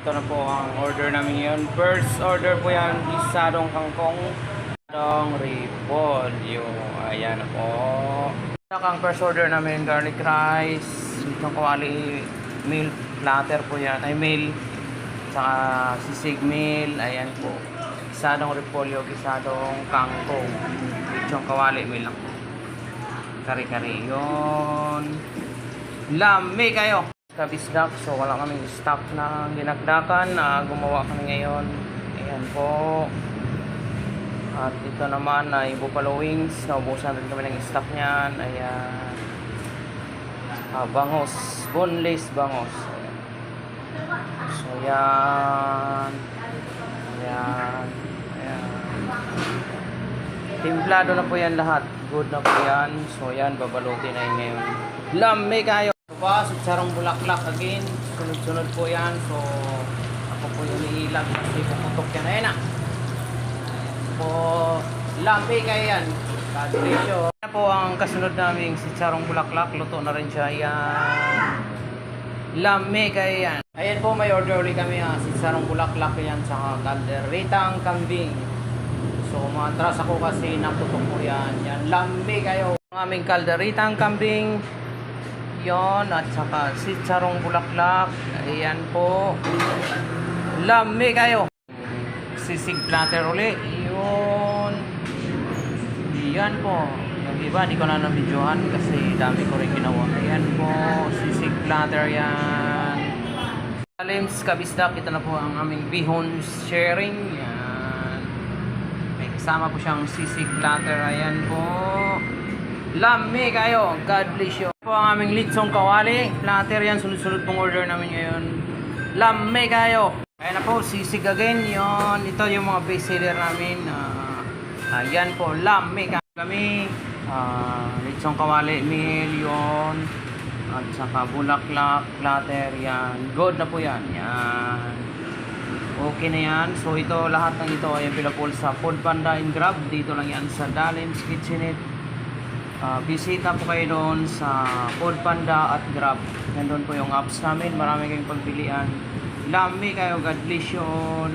Ito na po ang order namin ngayon. First order po yan, gisadong kangkong, gisadong repolyo. Ayan na po. Ang first order namin, garlic rice, itong kawali meal platter po yan. Ay meal, saka sisig meal. Ayan po. Gisadong repolyo, gisadong kangkong. Itong kawali meal lang. Kari-kari yun. Lami kayo! Kabisdak, so wala kaming stock na ginagdakan na gumawa kami ngayon. Ayan po. At ito naman ay buffalo wings, naubusan rin kami ng stock niyan. Ayan. Bangos, boneless bangos. So yan. Ayan. Ayan. Timplado na po yan lahat. Good na po yan. So yan, babalutin na yun ngayon. Lami kayo! Sarong bulaklak again. Sunod-sunod po yan. So, ako po yung iilag kasi puputok yan. Ayan na. Po, lampi kayo yan. Kadilesyo. Ayan po ang kasunod naming si sarong bulaklak. Luto na rin siya. Ayan. Lampi kayo yan. Ayan po, may order ulit kami. Si sarong bulaklak yan sa kalderitang kambing. So, matras ako kasi naputok po yan. Yan, lampi kayo. Ang aming kalderitang kambing. Yon, at saka si sarong bulaklak. Ayan po. Lami kayo. Sisig platter ulit. Yun. Yan po. Yung iba, di ko na nabidyohan kasi dami ko rin ginawa. Ayan po. Sisig platter yan. Salims kabisdak. Ito na po ang aming bihon sharing. Yan. May kasama po siyang sisig platter. Ayan po. Lami kayo. God bless you. Po ang aming litsong kawali. Platter yan. Sunod-sunod pong order namin ngayon. Lami kayo. Ayan na po. Sisig again. Yon. Ito yung mga best seller namin. Ayan po. Lami kami. Litsong kawali meal. Yon. At saka bulaklak. Platter. Yan. Good na po yan. Yan. Okay na yan. So ito lahat ng ito ay available sa Food Panda and Grab. Dito lang yan sa Dalim's Kitchenette. Bisita po kayo doon sa Food Panda at Grab. Nandun po yung apps namin. Marami kayong pagpilian. Lami kayo. God bless you all.